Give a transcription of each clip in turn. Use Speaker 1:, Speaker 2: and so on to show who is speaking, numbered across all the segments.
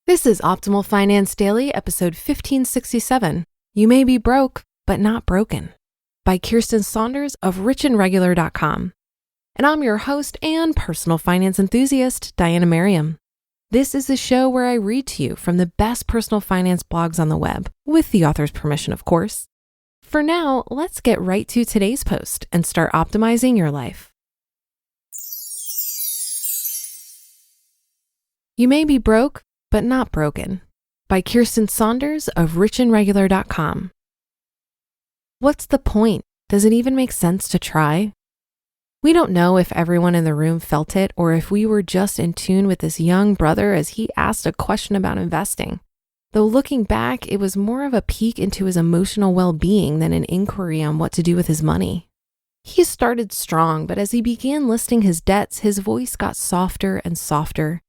Speaker 1: This is Optimal Finance Daily, episode 1567. You may be broke, but not broken, by Kiersten Saunders of richandregular.com. And I'm your host and personal finance enthusiast, Diana Merriam. This is the show where I read to you from the best personal finance blogs on the web, with the author's permission, of course. For now, let's get right to today's post and start optimizing your life. You may be broke, but not broken, by Kiersten Saunders of richandregular.com. What's the point? Does it even make sense to try? We don't know if everyone in the room felt it or if we were just in tune with this young brother as he asked a question about investing. Though looking back, it was more of a peek into his emotional well-being than an inquiry on what to do with his money. He started strong, but as he began listing his debts, his voice got softer and softer.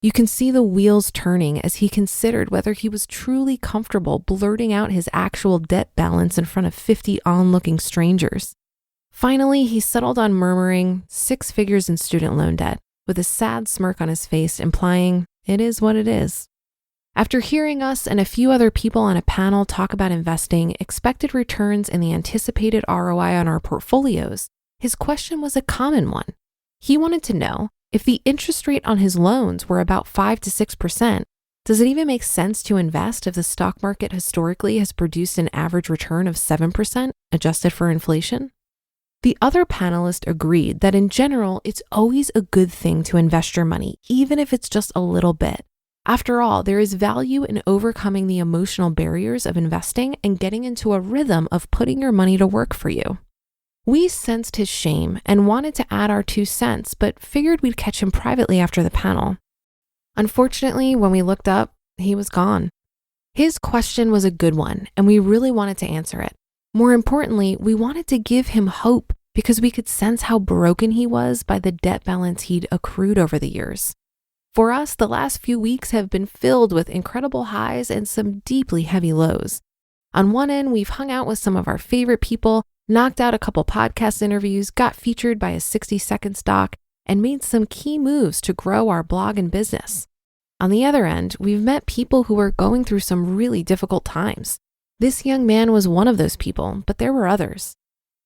Speaker 1: You can see the wheels turning as he considered whether he was truly comfortable blurting out his actual debt balance in front of 50 onlooking strangers. Finally, he settled on murmuring 6 figures in student loan debt, with a sad smirk on his face implying, it is what it is. After hearing us and a few other people on a panel talk about investing, expected returns, and the anticipated ROI on our portfolios, his question was a common one. He wanted to know, if the interest rate on his loans were about 5 to 6%, does it even make sense to invest if the stock market historically has produced an average return of 7% adjusted for inflation? The other panelists agreed that in general, it's always a good thing to invest your money, even if it's just a little bit. After all, there is value in overcoming the emotional barriers of investing and getting into a rhythm of putting your money to work for you. We sensed his shame and wanted to add our 2 cents, but figured we'd catch him privately after the panel. Unfortunately, when we looked up, he was gone. His question was a good one, and we really wanted to answer it. More importantly, we wanted to give him hope because we could sense how broken he was by the debt balance he'd accrued over the years. For us, the last few weeks have been filled with incredible highs and some deeply heavy lows. On one end, we've hung out with some of our favorite people, knocked out a couple podcast interviews, got featured by a 60-second doc, and made some key moves to grow our blog and business. On the other end, we've met people who are going through some really difficult times. This young man was one of those people, but there were others.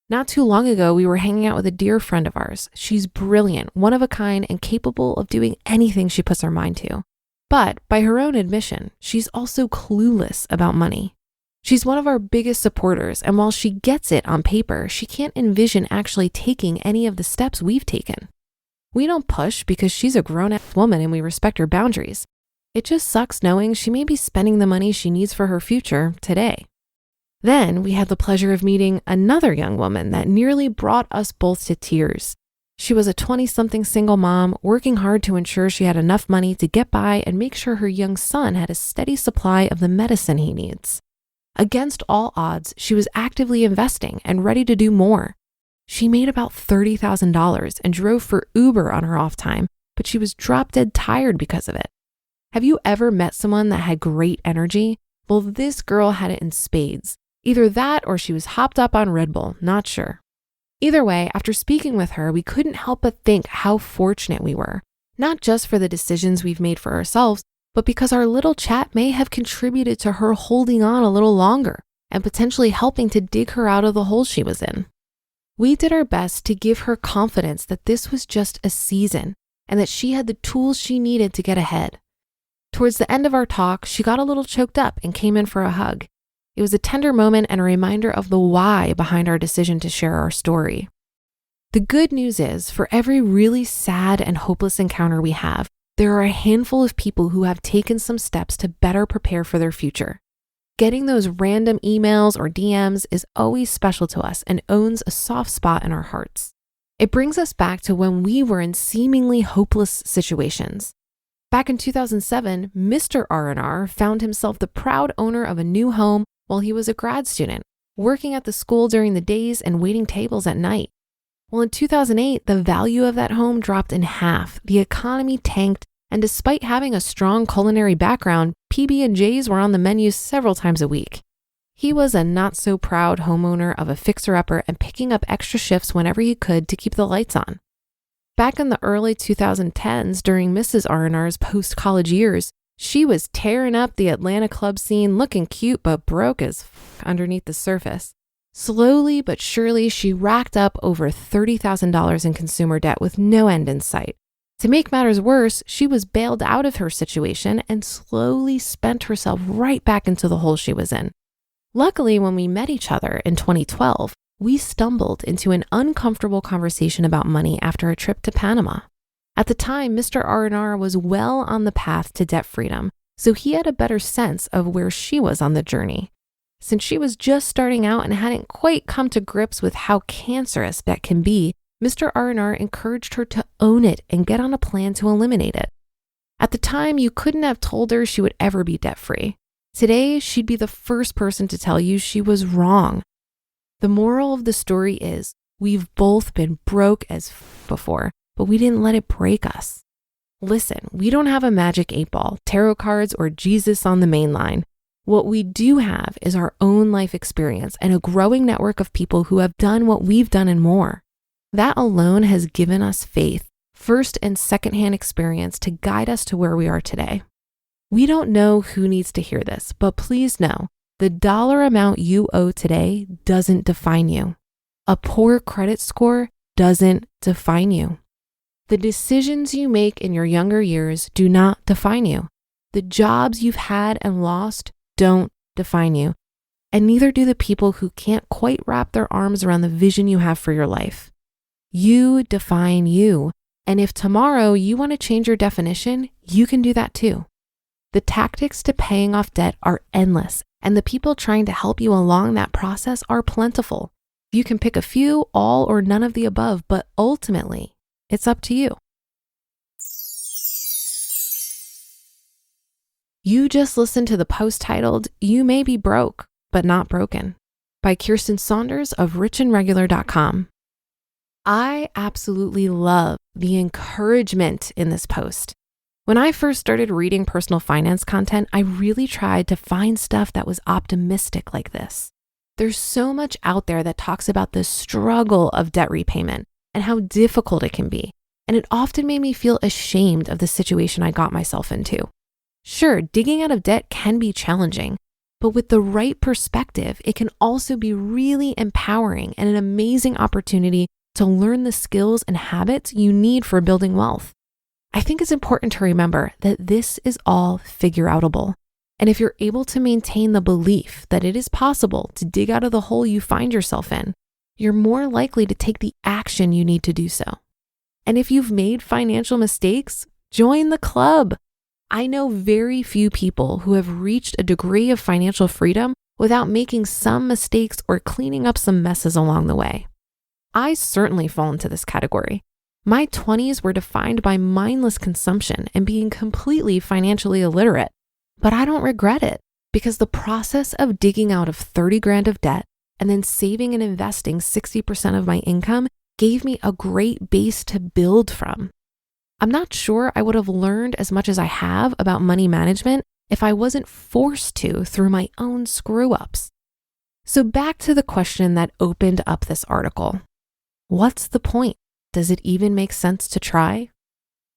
Speaker 1: Not too long ago, we were hanging out with a dear friend of ours. She's brilliant, one of a kind, and capable of doing anything she puts her mind to. But by her own admission, she's also clueless about money. She's one of our biggest supporters, and while she gets it on paper, she can't envision actually taking any of the steps we've taken. We don't push because she's a grown-ass woman and we respect her boundaries. It just sucks knowing she may be spending the money she needs for her future today. Then we had the pleasure of meeting another young woman that nearly brought us both to tears. She was a 20-something single mom working hard to ensure she had enough money to get by and make sure her young son had a steady supply of the medicine he needs. Against all odds, she was actively investing and ready to do more. She made about $30,000 and drove for Uber on her off time, but she was drop dead tired because of it. Have you ever met someone that had great energy? Well, this girl had it in spades. Either that or she was hopped up on Red Bull, not sure. Either way, after speaking with her, we couldn't help but think how fortunate we were, not just for the decisions we've made for ourselves, but because our little chat may have contributed to her holding on a little longer and potentially helping to dig her out of the hole she was in. We did our best to give her confidence that this was just a season and that she had the tools she needed to get ahead. Towards the end of our talk, she got a little choked up and came in for a hug. It was a tender moment and a reminder of the why behind our decision to share our story. The good news is, for every really sad and hopeless encounter we have, there are a handful of people who have taken some steps to better prepare for their future. Getting those random emails or DMs is always special to us and owns a soft spot in our hearts. It brings us back to when we were in seemingly hopeless situations. Back in 2007, Mr. R&R found himself the proud owner of a new home while he was a grad student, working at the school during the days and waiting tables at night. Well, in 2008, the value of that home dropped in half, the economy tanked, and despite having a strong culinary background, PB&Js were on the menu several times a week. He was a not-so-proud homeowner of a fixer-upper and picking up extra shifts whenever he could to keep the lights on. Back in the early 2010s, during Mrs. R&R's post-college years, She was tearing up the Atlanta club scene, looking cute but broke as underneath the surface. Slowly but surely, she racked up over $30,000 in consumer debt with no end in sight. To make matters worse, she was bailed out of her situation and slowly spent herself right back into the hole she was in. Luckily, when we met each other in 2012, we stumbled into an uncomfortable conversation about money after a trip to Panama. At the time, Mr. R&R was well on the path to debt freedom, so he had a better sense of where she was on the journey. Since she was just starting out and hadn't quite come to grips with how cancerous debt can be, Mr. R&R encouraged her to own it and get on a plan to eliminate it. At the time, you couldn't have told her she would ever be debt-free. Today, she'd be the first person to tell you she was wrong. The moral of the story is, we've both been broke as before, but we didn't let it break us. Listen, we don't have a magic 8-ball, tarot cards, or Jesus on the main line. What we do have is our own life experience and a growing network of people who have done what we've done and more. That alone has given us faith, first and secondhand experience to guide us to where we are today. We don't know who needs to hear this, but please know, the dollar amount you owe today doesn't define you. A poor credit score doesn't define you. The decisions you make in your younger years do not define you. The jobs you've had and lost don't define you. And neither do the people who can't quite wrap their arms around the vision you have for your life. You define you. And if tomorrow you want to change your definition, you can do that too. The tactics to paying off debt are endless, and the people trying to help you along that process are plentiful. You can pick a few, all or none of the above, but ultimately, it's up to you. You just listened to the post titled, "You May Be Broke, But Not Broken," by Kiersten Saunders of richandregular.com. I absolutely love the encouragement in this post. When I first started reading personal finance content, I really tried to find stuff that was optimistic like this. There's so much out there that talks about the struggle of debt repayment and how difficult it can be, and it often made me feel ashamed of the situation I got myself into. Sure, digging out of debt can be challenging, but with the right perspective, it can also be really empowering and an amazing opportunity to learn the skills and habits you need for building wealth. I think it's important to remember that this is all figure-outable. And if you're able to maintain the belief that it is possible to dig out of the hole you find yourself in, you're more likely to take the action you need to do so. And if you've made financial mistakes, join the club. I know very few people who have reached a degree of financial freedom without making some mistakes or cleaning up some messes along the way. I certainly fall into this category. My 20s were defined by mindless consumption and being completely financially illiterate, but I don't regret it because the process of digging out of 30 grand of debt and then saving and investing 60% of my income gave me a great base to build from. I'm not sure I would have learned as much as I have about money management if I wasn't forced to through my own screw-ups. So back to the question that opened up this article. What's the point? Does it even make sense to try?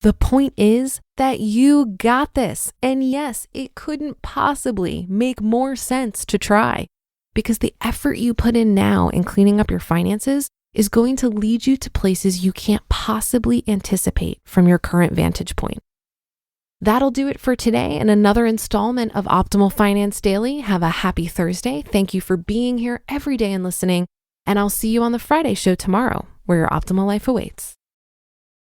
Speaker 1: The point is that you got this. And yes, it couldn't possibly make more sense to try because the effort you put in now in cleaning up your finances is going to lead you to places you can't possibly anticipate from your current vantage point. That'll do it for today and another installment of Optimal Finance Daily. Have a happy Thursday. Thank you for being here every day and listening. And I'll see you on the Friday show tomorrow, where your optimal life awaits.